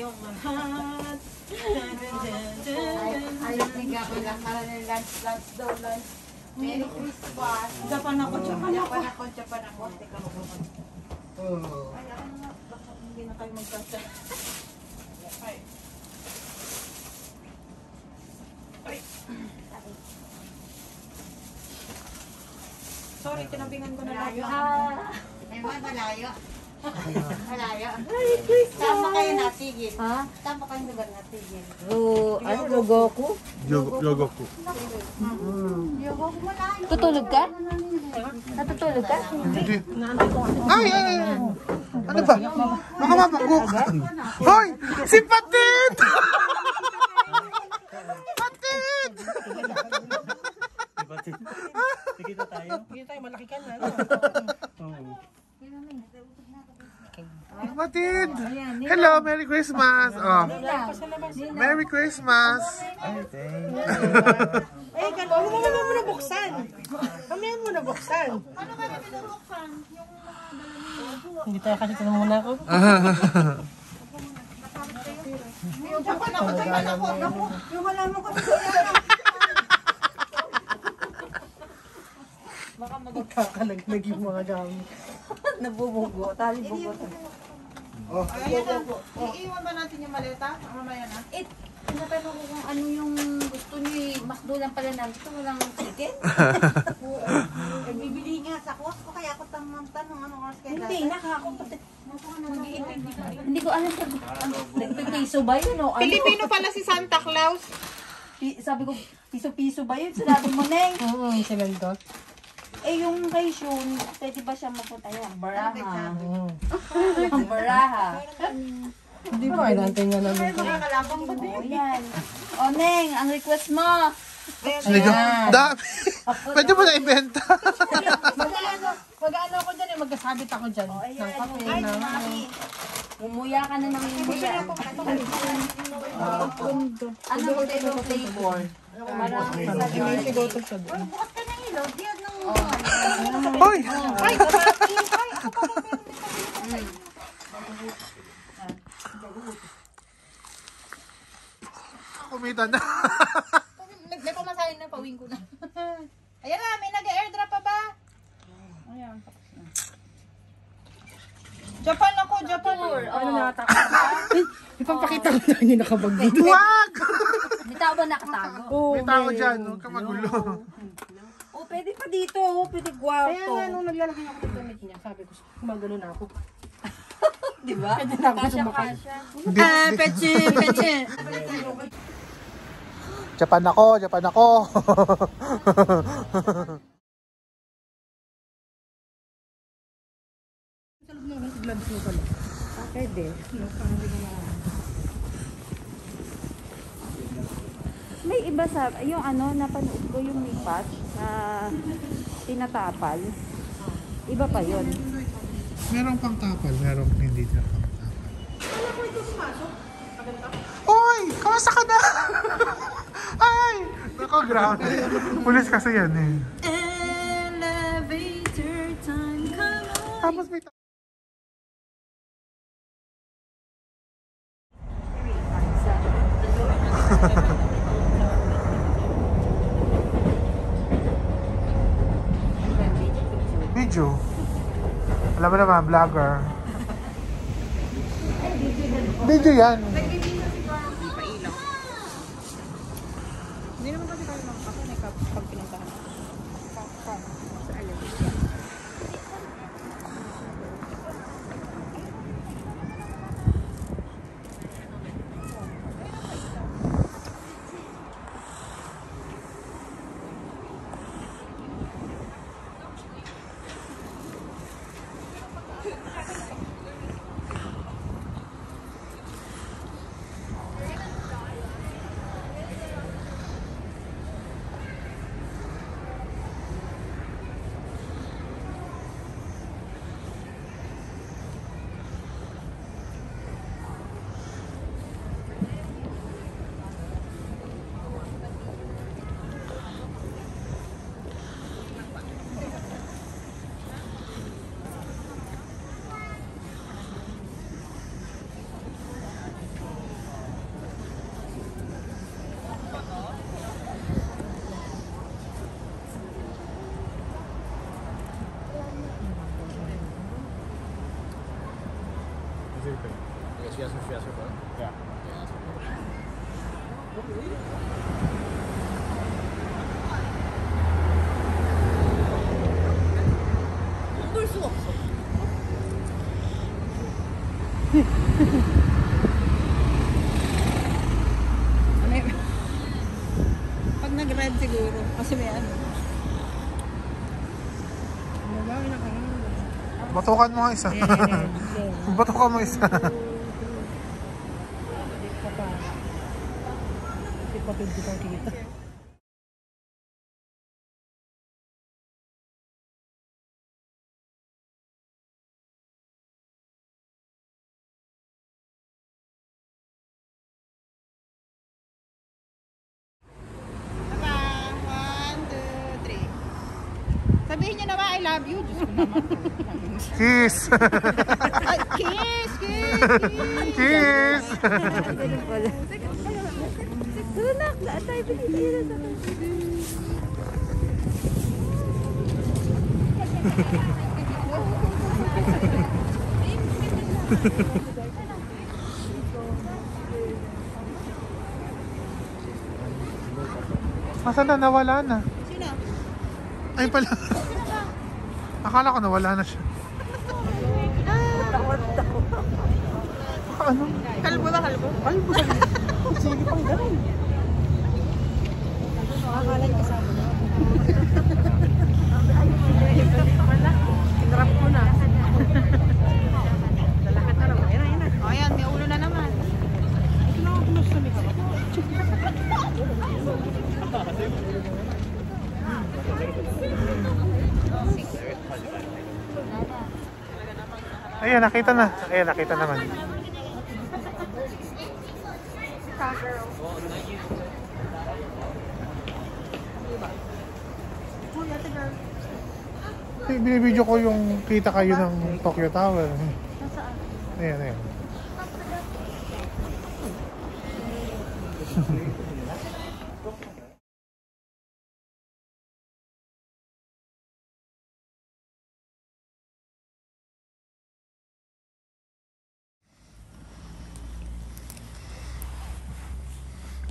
tayong lahat. Ayos niya pala. Lunch daw, lunch. Merry Christmas. Japan ako. Japan ako. Teka mo. Ay, ako nga. Baka hindi na kayo magkasa. Ay. Sorry, tinabingan ko na lang. Malayo. Malayo. Tama kayo natigil. Ha? Tama kayo lugar natigil. Ano, Logoku? Yogoku. Yogoku malayo. Tutulog ka? Natutulog ka? Hindi. Ay! Ano ba? Baka mabangkok. Hoy! Si Patid! Patid! Kita tayo. Hindi tayo, malaki ka na. Patid! Hello! Merry Christmas! Oh. Merry Christmas! Ay, thank you. Eh, gano'n. Ano mo na buksan? Kamihan mo na buksan. Ano ka na binubuksan? Hindi tayo kasi tanong muna ako. Yung Japan ako. Yung wala mo kasi. Baka magkakalaglag yung mga gamit. Nabubugo. Tali-bugo. Ayan na. Iiwan ba natin yung maleta? Mamaya na. Tinatanong ko kung ano yung gusto ni Masdulan pala namin. Ito walang chicken? Bibili nga sa Costco kaya ako tanong ano oras kayo. Hindi, nakakapunta. Hindi ko alam sa piso ba yun o ano? Pilipino pala si Santa Claus. Sabi ko, piso-piso ba yun? Sinabi mo, Neng. Silang to. Eh, yung kay Shun, pwede ba siya mapunta yun? Ang baraha. Ang baraha. Hindi ba? Inantay nga namin. Makakalabang ba din? O, yan. O, Neng, ang request mo. Dami! Pwede mo na ibenta. Mag-ano ako dyan eh, magkasabit ako dyan. Ng kape na. Umuya ka na ng umuya. Ano ko tayo flavor? May sigoto siya doon. Bukas ka ng ilaw. Diyan ng... Hoy! Ay, kapatid. Ay, ako pa meron. Kumita na. May pamasahin na, pawing ko na. Ayan na, may nag-airdrop pa ba? Ayan. Japan ako, Japan. Ano nakatakot? Ipapakita ko na hindi nakabag dito. Wag! May tao ba nakatago? May tao dyan. Huwag ka magulo. O, pwede pa dito. Pwede Kaya gwarto. nga nung naglalaki ako dito med niya, sabi ko, gumagano na ako. Diba? Pwede na ako sumakay. Hindi. Peche. Japan ako. Japan ako. Pwede. May iba sa, yung ano, napanood ko yung may patch na tinatapal. Iba pa yun. Merong pang tapal. Merong hindi na pang tapal. Oy! Kamusta ka na? Ay! Nako, ground. Pulis kasi yan eh. Elevator time, come on. Tapos may video. Alam mo naman, vlogger. Video yan. Hindi naman kasi tayo makakapag pag pinuntahan. Sa elevator. 볼 수가 없어. Pag nag-ride siguro, kasi may ano. Mabawi na kayo. Batukan mo nga isa. Batukan mo isa. Hindi pa pwede kang kita. Sabihin niyo naman, I love you. Diyos ko naman. Kiss! Ay, kiss, kiss, kiss. Kiss! Ganun pala. Tunak, daan tayo pinitira sa Masa na? Nawala na. Sino? Ay pala. Akala ko nawala na siya. Ano? Kalbo ba, kalbo? Kalbo. Sige pang ganun. Akala niya kasama na. Tinrap ko na. Lalakad na naman. Ayan, ayan. O yan, may ulo na naman. Nakakalos na may kapag. Ayan, nakita na. Ayan, nakita naman. Binibidyo ko yung kita kayo ng Tokyo Tower. Ayan, ayan.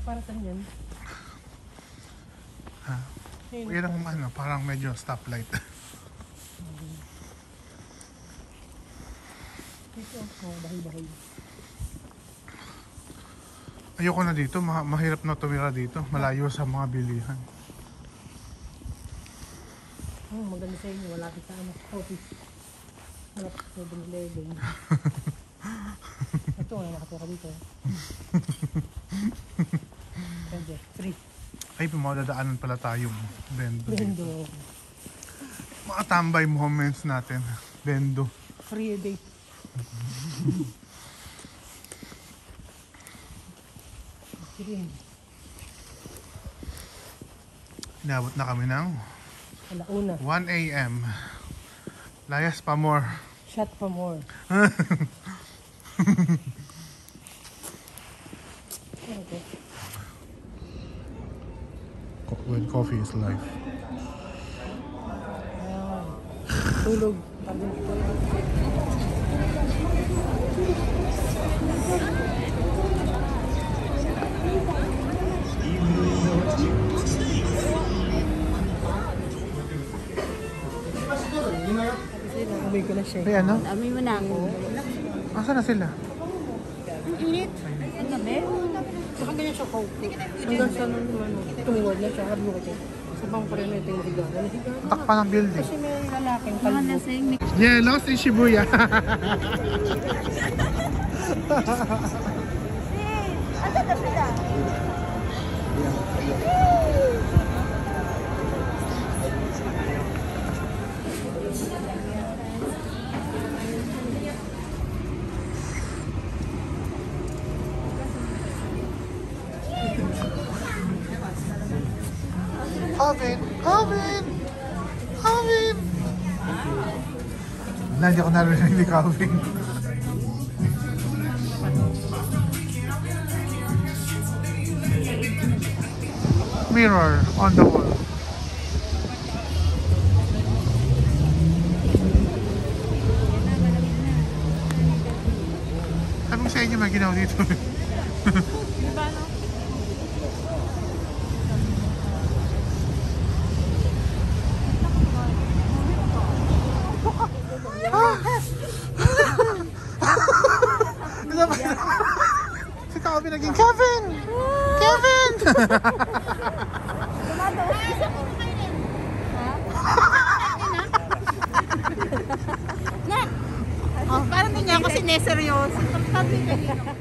Para saan yan? Ha? Yan ang ano, parang medyo stoplight. Dito, bahay-bahay. Ayoko na dito, mahirap na tumira dito. Malayo sa mga bilihan. Maganda sa inyo, malapit sa ano, office. Malapit sa 7-Eleven. Ito nga, nakatira dito. Pwede, free. Ay, pumadadaanan pala tayong bendo. Bendo. Mga tambay moments natin. Bendo. Free a day. Free. Inabot na kami ng Alauna. 1 a.m. Layas pa more. Shot for more. Okay. When coffee is life. Ayan. Tulog. Pagod tulog. Amoy ko na siya. Ay, ano? Amoy mo na ako. Asa na sila? Init. Gabi? Saka ganyan siya coke. Hanggang sa tungod na siya. Sabi ko kasi. Sa bang pa rin ito yung higaga. Higaga. Takpan ng building. Kasi may lalaking Mga kalbo. lasing. Yeah, lost in Shibuya. Calvin! Calvin! Calvin! Wala, hindi ako narinig ni Calvin. Mirror on the wall. Sabi ko sa inyo, may ginawa dito. Di ba, no? Si Calvin naging Kevin! Kevin! Oh, parang hindi niya ako sineseryoso. Tabi kanina.